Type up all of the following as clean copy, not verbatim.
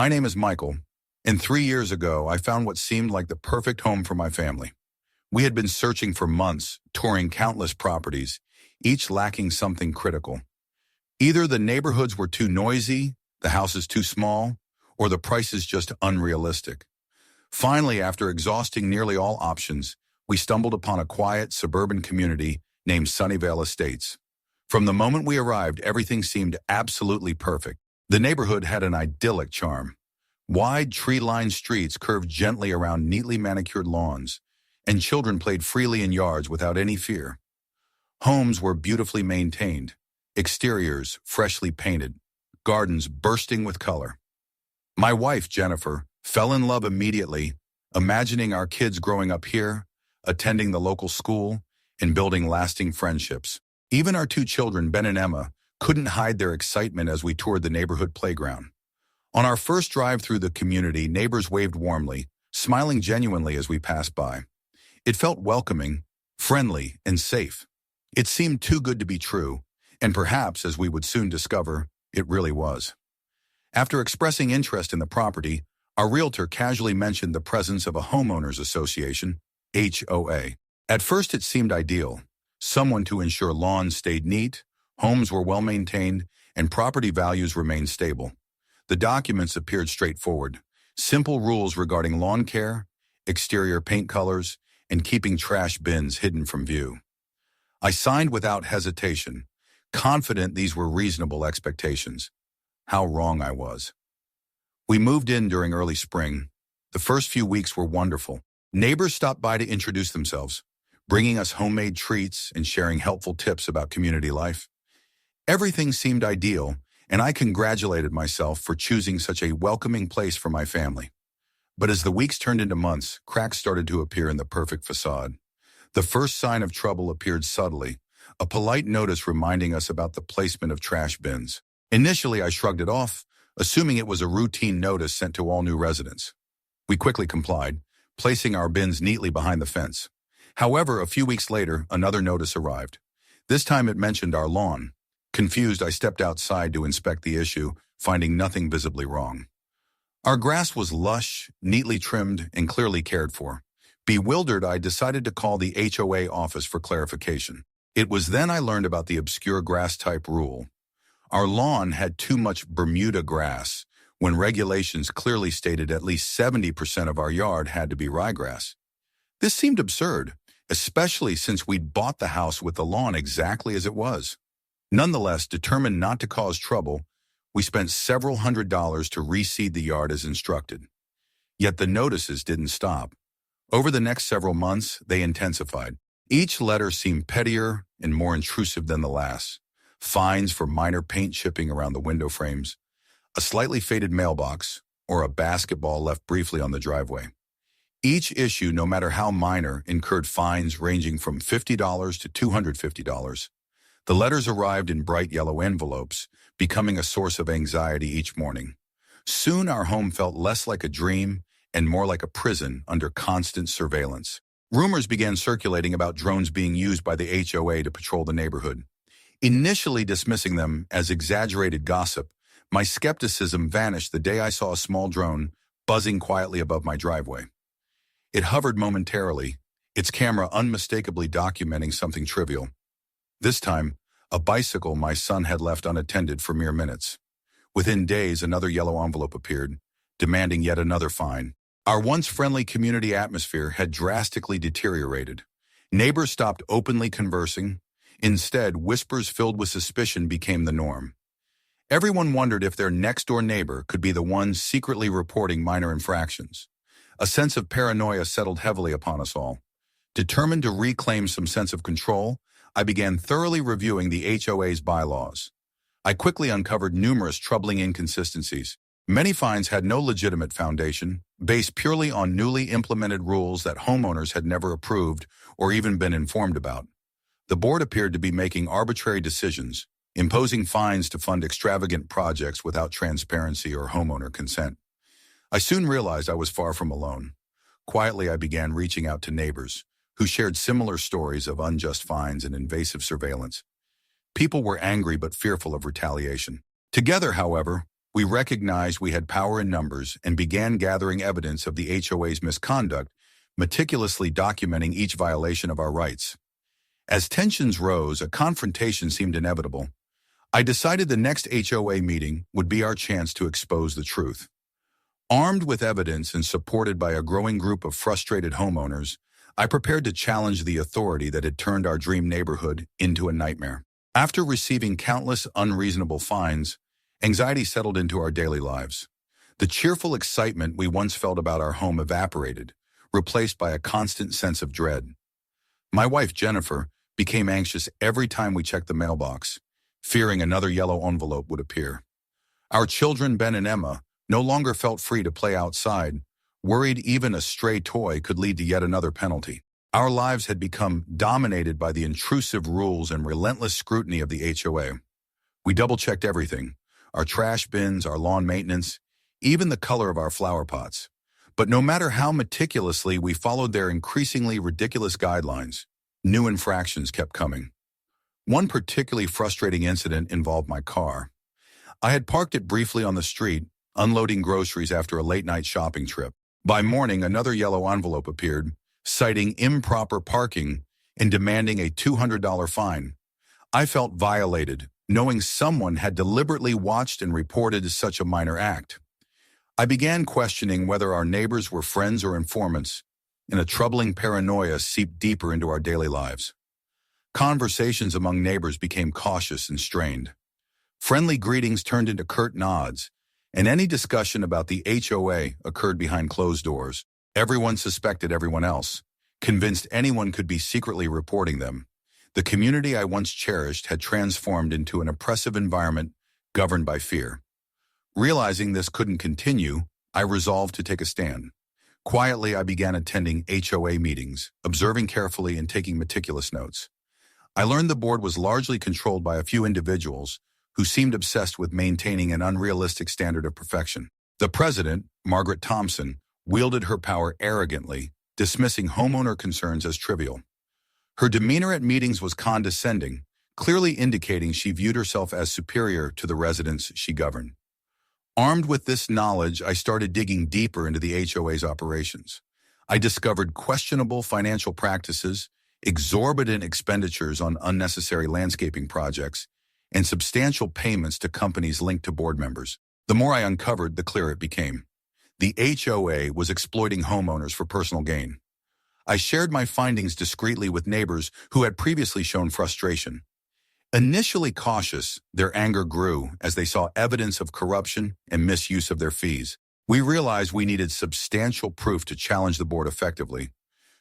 My name is Michael, and 3 years ago, I found what seemed like the perfect home for my family. We had been searching for months, touring countless properties, each lacking something critical. Either the neighborhoods were too noisy, the houses too small, or the prices just unrealistic. Finally, after exhausting nearly all options, we stumbled upon a quiet suburban community named Sunnyvale Estates. From the moment we arrived, everything seemed absolutely perfect. The neighborhood had an idyllic charm. Wide, tree-lined streets curved gently around neatly manicured lawns, and children played freely in yards without any fear. Homes were beautifully maintained, exteriors freshly painted, gardens bursting with color. My wife, Jennifer, fell in love immediately, imagining our kids growing up here, attending the local school, and building lasting friendships. Even our two children, Ben and Emma, couldn't hide their excitement as we toured the neighborhood playground. On our first drive through the community, neighbors waved warmly, smiling genuinely as we passed by. It felt welcoming, friendly, and safe. It seemed too good to be true, and perhaps, as we would soon discover, it really was. After expressing interest in the property, our realtor casually mentioned the presence of a homeowners association, HOA. At first it seemed ideal, someone to ensure lawns stayed neat, homes were well maintained, and property values remained stable. The documents appeared straightforward, simple rules regarding lawn care, exterior paint colors, and keeping trash bins hidden from view. I signed without hesitation, confident these were reasonable expectations. How wrong I was. We moved in during early spring. The first few weeks were wonderful. Neighbors stopped by to introduce themselves, bringing us homemade treats and sharing helpful tips about community life. Everything seemed ideal, and I congratulated myself for choosing such a welcoming place for my family. But as the weeks turned into months, cracks started to appear in the perfect facade. The first sign of trouble appeared subtly, a polite notice reminding us about the placement of trash bins. Initially, I shrugged it off, assuming it was a routine notice sent to all new residents. We quickly complied, placing our bins neatly behind the fence. However, a few weeks later, another notice arrived. This time it mentioned our lawn. Confused, I stepped outside to inspect the issue, finding nothing visibly wrong. Our grass was lush, neatly trimmed, and clearly cared for. Bewildered, I decided to call the HOA office for clarification. It was then I learned about the obscure grass type rule. Our lawn had too much Bermuda grass, when regulations clearly stated at least 70% of our yard had to be ryegrass. This seemed absurd, especially since we'd bought the house with the lawn exactly as it was. Nonetheless, determined not to cause trouble, we spent several $100s to reseed the yard as instructed. Yet the notices didn't stop. Over the next several months, they intensified. Each letter seemed pettier and more intrusive than the last. Fines for minor paint chipping around the window frames, a slightly faded mailbox, or a basketball left briefly on the driveway. Each issue, no matter how minor, incurred fines ranging from $50 to $250. The letters arrived in bright yellow envelopes, becoming a source of anxiety each morning. Soon our home felt less like a dream and more like a prison under constant surveillance. Rumors began circulating about drones being used by the HOA to patrol the neighborhood. Initially dismissing them as exaggerated gossip, my skepticism vanished the day I saw a small drone buzzing quietly above my driveway. It hovered momentarily, its camera unmistakably documenting something trivial. This time, a bicycle my son had left unattended for mere minutes. Within days, another yellow envelope appeared, demanding yet another fine. Our once friendly community atmosphere had drastically deteriorated. Neighbors stopped openly conversing. Instead, whispers filled with suspicion became the norm. Everyone wondered if their next-door neighbor could be the one secretly reporting minor infractions. A sense of paranoia settled heavily upon us all. Determined to reclaim some sense of control, I began thoroughly reviewing the HOA's bylaws. I quickly uncovered numerous troubling inconsistencies. Many fines had no legitimate foundation, based purely on newly implemented rules that homeowners had never approved or even been informed about. The board appeared to be making arbitrary decisions, imposing fines to fund extravagant projects without transparency or homeowner consent. I soon realized I was far from alone. Quietly, I began reaching out to neighbors, who shared similar stories of unjust fines and invasive surveillance. People were angry but fearful of retaliation. Together, however, We recognized we had power in numbers and began gathering evidence of the HOA's misconduct, meticulously documenting each violation of our rights. As tensions rose, a confrontation seemed inevitable. I decided the next HOA meeting would be our chance to expose the truth. Armed with evidence and supported by a growing group of frustrated homeowners, I prepared to challenge the authority that had turned our dream neighborhood into a nightmare. After receiving countless unreasonable fines, anxiety settled into our daily lives. The cheerful excitement we once felt about our home evaporated, replaced by a constant sense of dread. My wife, Jennifer, became anxious every time we checked the mailbox, fearing another yellow envelope would appear. Our children, Ben and Emma, no longer felt free to play outside, worried even a stray toy could lead to yet another penalty. Our lives had become dominated by the intrusive rules and relentless scrutiny of the HOA. We double-checked everything: our trash bins, our lawn maintenance, even the color of our flower pots. But no matter how meticulously we followed their increasingly ridiculous guidelines, new infractions kept coming. One particularly frustrating incident involved my car. I had parked it briefly on the street, unloading groceries after a late-night shopping trip. By morning, another yellow envelope appeared, citing improper parking and demanding a $200 fine. I felt violated, knowing someone had deliberately watched and reported such a minor act. I began questioning whether our neighbors were friends or informants, and a troubling paranoia seeped deeper into our daily lives. Conversations among neighbors became cautious and strained. Friendly greetings turned into curt nods, and any discussion about the HOA occurred behind closed doors. Everyone suspected everyone else, convinced anyone could be secretly reporting them. The community I once cherished had transformed into an oppressive environment governed by fear. Realizing this couldn't continue, I resolved to take a stand. Quietly, I began attending HOA meetings, observing carefully and taking meticulous notes. I learned the board was largely controlled by a few individuals who seemed obsessed with maintaining an unrealistic standard of perfection. The president, Margaret Thompson, wielded her power arrogantly, dismissing homeowner concerns as trivial. Her demeanor at meetings was condescending, clearly indicating she viewed herself as superior to the residents she governed. Armed with this knowledge, I started digging deeper into the HOA's operations. I discovered questionable financial practices, exorbitant expenditures on unnecessary landscaping projects, and substantial payments to companies linked to board members. The more I uncovered, the clearer it became. The HOA was exploiting homeowners for personal gain. I shared my findings discreetly with neighbors who had previously shown frustration. Initially cautious, their anger grew as they saw evidence of corruption and misuse of their fees. We realized we needed substantial proof to challenge the board effectively,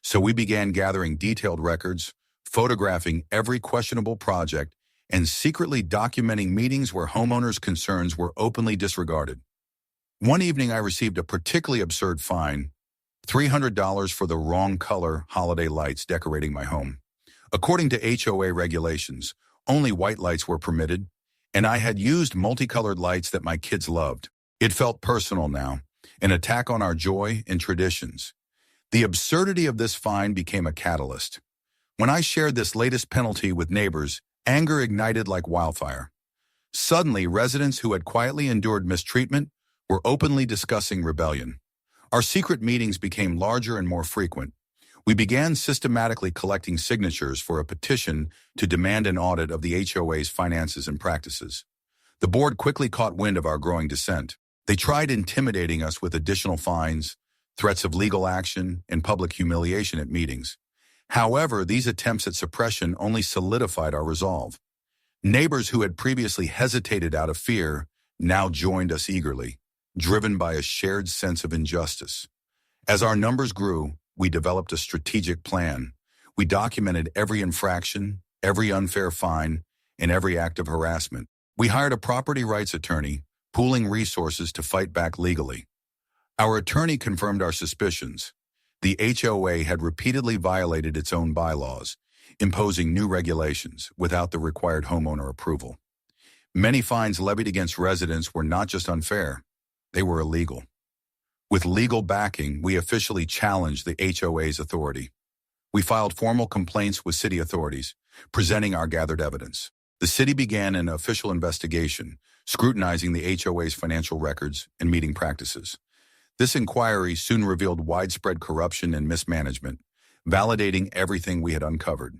so we began gathering detailed records, photographing every questionable project, and secretly documenting meetings where homeowners' concerns were openly disregarded. One evening I received a particularly absurd fine: $300 for the wrong color holiday lights decorating my home. According to HOA regulations, only white lights were permitted, and I had used multicolored lights that my kids loved. It felt personal now, an attack on our joy and traditions. The absurdity of this fine became a catalyst. When I shared this latest penalty with neighbors, anger ignited like wildfire. Suddenly, residents who had quietly endured mistreatment were openly discussing rebellion. Our secret meetings became larger and more frequent. We began systematically collecting signatures for a petition to demand an audit of the HOA's finances and practices. The board quickly caught wind of our growing dissent. They tried intimidating us with additional fines, threats of legal action, and public humiliation at meetings. However, these attempts at suppression only solidified our resolve. Neighbors who had previously hesitated out of fear now joined us eagerly, driven by a shared sense of injustice. As our numbers grew, we developed a strategic plan. We documented every infraction, every unfair fine, and every act of harassment. We hired a property rights attorney, pooling resources to fight back legally. Our attorney confirmed our suspicions. The HOA had repeatedly violated its own bylaws, imposing new regulations without the required homeowner approval. Many fines levied against residents were not just unfair, they were illegal. With legal backing, we officially challenged the HOA's authority. We filed formal complaints with city authorities, presenting our gathered evidence. The city began an official investigation, scrutinizing the HOA's financial records and meeting practices. This inquiry soon revealed widespread corruption and mismanagement, validating everything we had uncovered.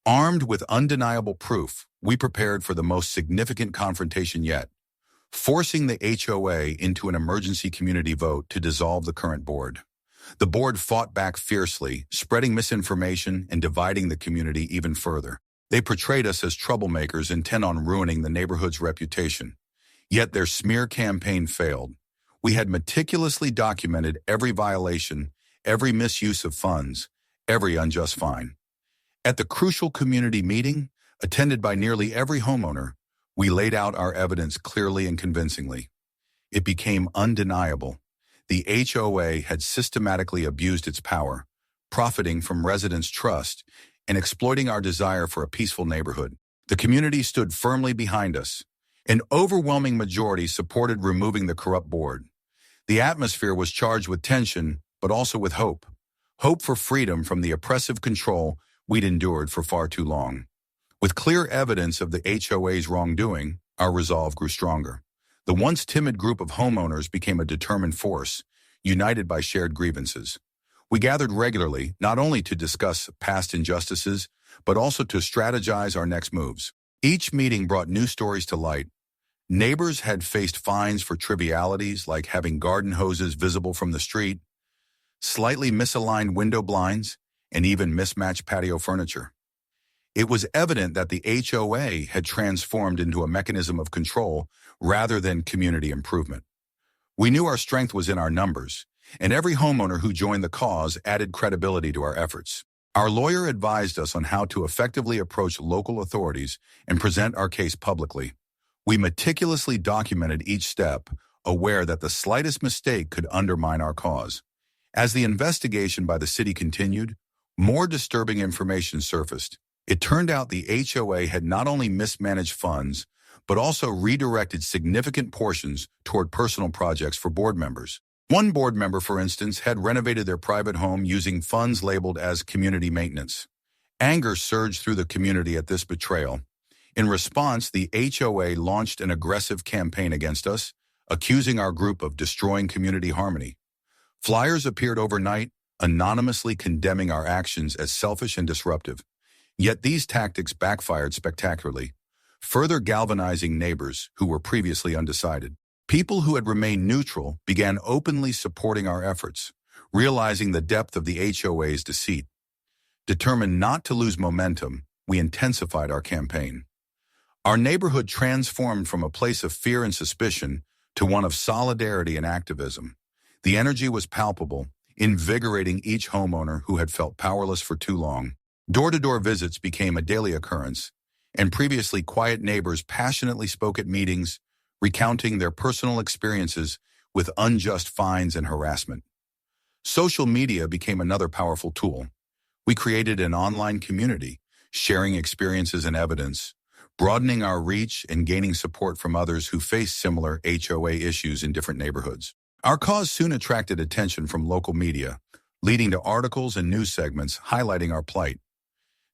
Armed with undeniable proof, we prepared for the most significant confrontation yet, forcing the HOA into an emergency community vote to dissolve the current board. The board fought back fiercely, spreading misinformation and dividing the community even further. They portrayed us as troublemakers intent on ruining the neighborhood's reputation. Yet their smear campaign failed. We had meticulously documented every violation, every misuse of funds, every unjust fine. At the crucial community meeting, attended by nearly every homeowner, we laid out our evidence clearly and convincingly. It became undeniable. The HOA had systematically abused its power, profiting from residents' trust and exploiting our desire for a peaceful neighborhood. The community stood firmly behind us. An overwhelming majority supported removing the corrupt board. The atmosphere was charged with tension, but also with hope. Hope for freedom from the oppressive control we'd endured for far too long. With clear evidence of the HOA's wrongdoing, our resolve grew stronger. The once timid group of homeowners became a determined force, united by shared grievances. We gathered regularly, not only to discuss past injustices, but also to strategize our next moves. Each meeting brought new stories to light. Neighbors had faced fines for trivialities like having garden hoses visible from the street, slightly misaligned window blinds, and even mismatched patio furniture. It was evident that the HOA had transformed into a mechanism of control rather than community improvement. We knew our strength was in our numbers, and every homeowner who joined the cause added credibility to our efforts. Our lawyer advised us on how to effectively approach local authorities and present our case publicly. We meticulously documented each step, aware that the slightest mistake could undermine our cause. As the investigation by the city continued, more disturbing information surfaced. It turned out the HOA had not only mismanaged funds, but also redirected significant portions toward personal projects for board members. One board member, for instance, had renovated their private home using funds labeled as community maintenance. Anger surged through the community at this betrayal. In response, the HOA launched an aggressive campaign against us, accusing our group of destroying community harmony. Flyers appeared overnight, anonymously condemning our actions as selfish and disruptive. Yet these tactics backfired spectacularly, further galvanizing neighbors who were previously undecided. People who had remained neutral began openly supporting our efforts, realizing the depth of the HOA's deceit. Determined not to lose momentum, we intensified our campaign. Our neighborhood transformed from a place of fear and suspicion to one of solidarity and activism. The energy was palpable, invigorating each homeowner who had felt powerless for too long. Door-to-door visits became a daily occurrence, and previously quiet neighbors passionately spoke at meetings, recounting their personal experiences with unjust fines and harassment. Social media became another powerful tool. We created an online community, sharing experiences and evidence, broadening our reach and gaining support from others who face similar HOA issues in different neighborhoods. Our cause soon attracted attention from local media, leading to articles and news segments highlighting our plight.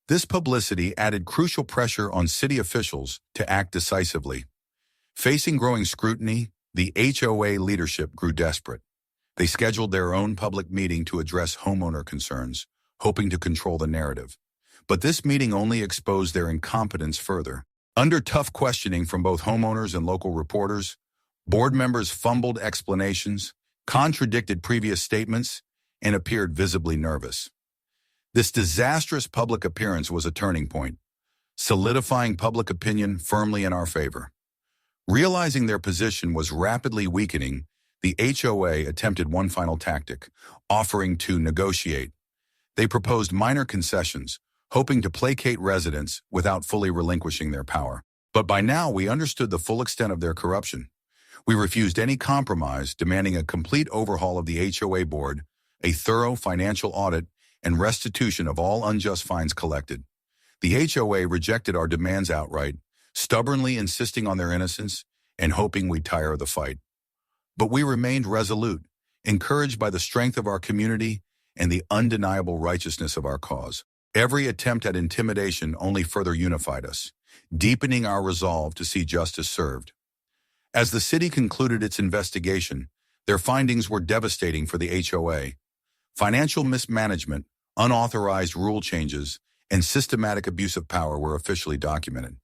This publicity added crucial pressure on city officials to act decisively. Facing growing scrutiny, the HOA leadership grew desperate. They scheduled their own public meeting to address homeowner concerns, hoping to control the narrative. But this meeting only exposed their incompetence further. Under tough questioning from both homeowners and local reporters, board members fumbled explanations, contradicted previous statements, and appeared visibly nervous. This disastrous public appearance was a turning point, solidifying public opinion firmly in our favor. Realizing their position was rapidly weakening, the HOA attempted one final tactic, offering to negotiate. They proposed minor concessions, hoping to placate residents without fully relinquishing their power. But by now, we understood the full extent of their corruption. We refused any compromise, demanding a complete overhaul of the HOA board, a thorough financial audit, and restitution of all unjust fines collected. The HOA rejected our demands outright, stubbornly insisting on their innocence and hoping we'd tire of the fight. But we remained resolute, encouraged by the strength of our community and the undeniable righteousness of our cause. Every attempt at intimidation only further unified us, deepening our resolve to see justice served. As the city concluded its investigation, their findings were devastating for the HOA. Financial mismanagement, unauthorized rule changes, and systematic abuse of power were officially documented.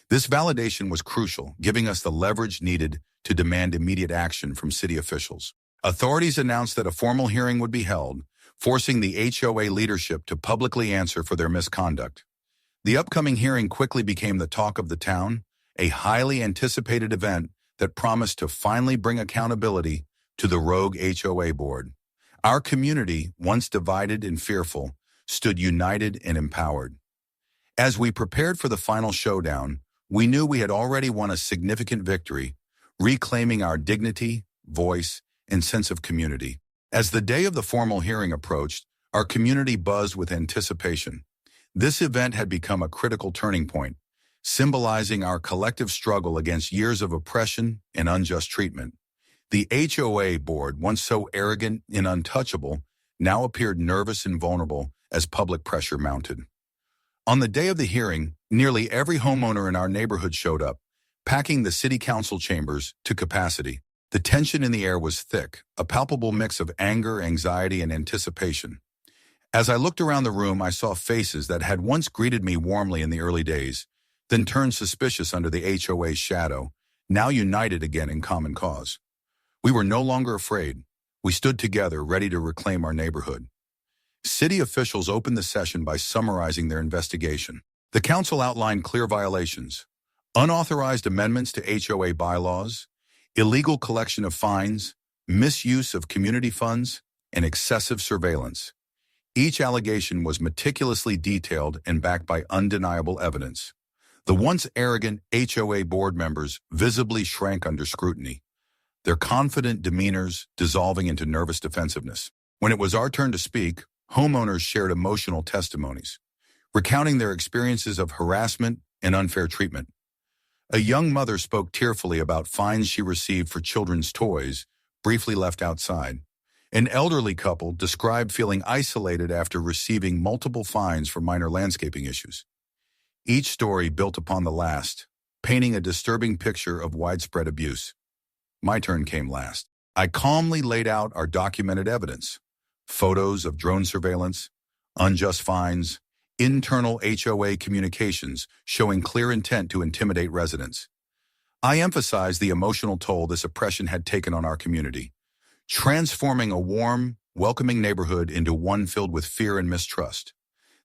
This validation was crucial, giving us the leverage needed to demand immediate action from city officials. Authorities announced that a formal hearing would be held, forcing the HOA leadership to publicly answer for their misconduct. The upcoming hearing quickly became the talk of the town, a highly anticipated event that promised to finally bring accountability to the rogue HOA board. Our community, once divided and fearful, stood united and empowered. As we prepared for the final showdown, we knew we had already won a significant victory, reclaiming our dignity, voice, and sense of community. As the day of the formal hearing approached, our community buzzed with anticipation. This event had become a critical turning point, symbolizing our collective struggle against years of oppression and unjust treatment. The HOA board, once so arrogant and untouchable, now appeared nervous and vulnerable as public pressure mounted. On the day of the hearing, nearly every homeowner in our neighborhood showed up, packing the city council chambers to capacity. The tension in the air was thick, a palpable mix of anger, anxiety, and anticipation. As I looked around the room, I saw faces that had once greeted me warmly in the early days, then turned suspicious under the HOA's shadow, now united again in common cause. We were no longer afraid. We stood together, ready to reclaim our neighborhood. City officials opened the session by summarizing their investigation. The council outlined clear violations: unauthorized amendments to HOA bylaws, illegal collection of fines, misuse of community funds, and excessive surveillance. Each allegation was meticulously detailed and backed by undeniable evidence. The once arrogant HOA board members visibly shrank under scrutiny, their confident demeanors dissolving into nervous defensiveness. When it was our turn to speak, homeowners shared emotional testimonies, recounting their experiences of harassment and unfair treatment. A young mother spoke tearfully about fines she received for children's toys, briefly left outside. An elderly couple described feeling isolated after receiving multiple fines for minor landscaping issues. Each story built upon the last, painting a disturbing picture of widespread abuse. My turn came last. I calmly laid out our documented evidence: photos of drone surveillance, unjust fines, internal HOA communications showing clear intent to intimidate residents. I emphasized the emotional toll this oppression had taken on our community, transforming a warm, welcoming neighborhood into one filled with fear and mistrust.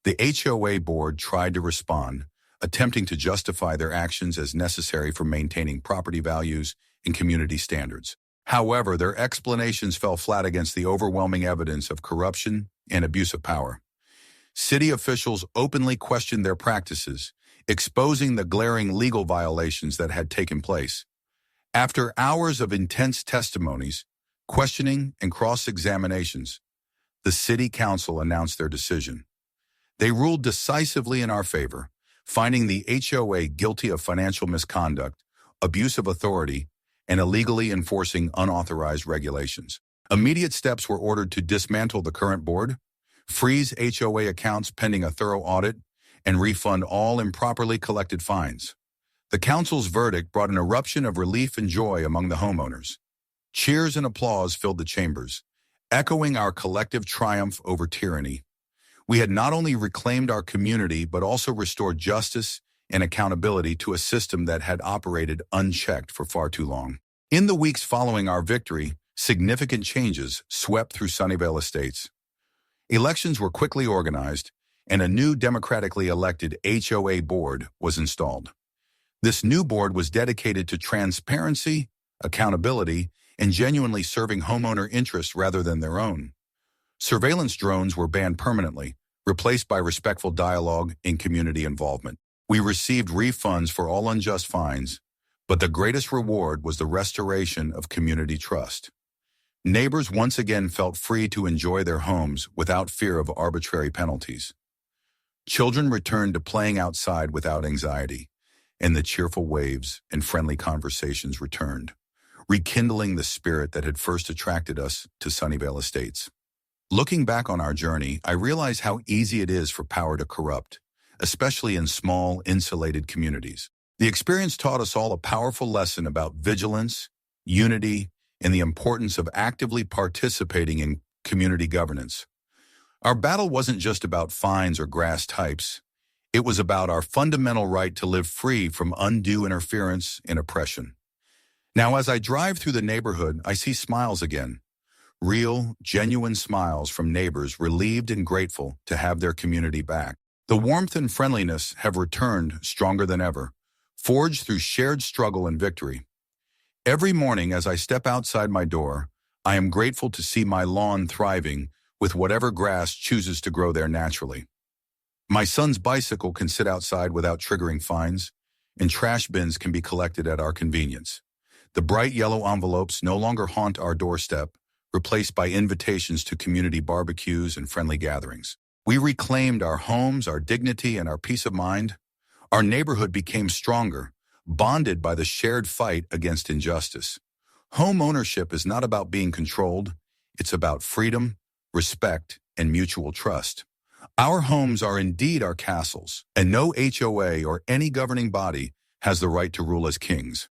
The HOA board tried to respond, attempting to justify their actions as necessary for maintaining property values and community standards. However, their explanations fell flat against the overwhelming evidence of corruption and abuse of power. City officials openly questioned their practices, exposing the glaring legal violations that had taken place. After hours of intense testimonies, questioning, and cross-examinations, the City Council announced their decision. They ruled decisively in our favor, finding the HOA guilty of financial misconduct, abuse of authority, and illegally enforcing unauthorized regulations. Immediate steps were ordered to dismantle the current board, freeze HOA accounts pending a thorough audit, and refund all improperly collected fines. The council's verdict brought an eruption of relief and joy among the homeowners. Cheers and applause filled the chambers, echoing our collective triumph over tyranny. We had not only reclaimed our community, but also restored justice and accountability to a system that had operated unchecked for far too long. In the weeks following our victory, significant changes swept through Sunnyvale Estates. Elections were quickly organized, and a new democratically elected HOA board was installed. This new board was dedicated to transparency, accountability, and genuinely serving homeowner interests rather than their own. Surveillance drones were banned permanently, replaced by respectful dialogue and community involvement. We received refunds for all unjust fines, but the greatest reward was the restoration of community trust. Neighbors once again felt free to enjoy their homes without fear of arbitrary penalties. Children returned to playing outside without anxiety, and the cheerful waves and friendly conversations returned, rekindling the spirit that had first attracted us to Sunnyvale Estates. Looking back on our journey, I realize how easy it is for power to corrupt, especially in small, insulated communities. The experience taught us all a powerful lesson about vigilance, unity, and the importance of actively participating in community governance. Our battle wasn't just about fines or grass types. It was about our fundamental right to live free from undue interference and oppression. Now, as I drive through the neighborhood, I see smiles again. Real, genuine smiles from neighbors relieved and grateful to have their community back. The warmth and friendliness have returned stronger than ever, forged through shared struggle and victory. Every morning as I step outside my door, I am grateful to see my lawn thriving with whatever grass chooses to grow there naturally. My son's bicycle can sit outside without triggering fines, and trash bins can be collected at our convenience. The bright yellow envelopes no longer haunt our doorstep, replaced by invitations to community barbecues and friendly gatherings. We reclaimed our homes, our dignity, and our peace of mind. Our neighborhood became stronger, bonded by the shared fight against injustice. Home ownership is not about being controlled. It's about freedom, respect, and mutual trust. Our homes are indeed our castles, and no HOA or any governing body has the right to rule as kings.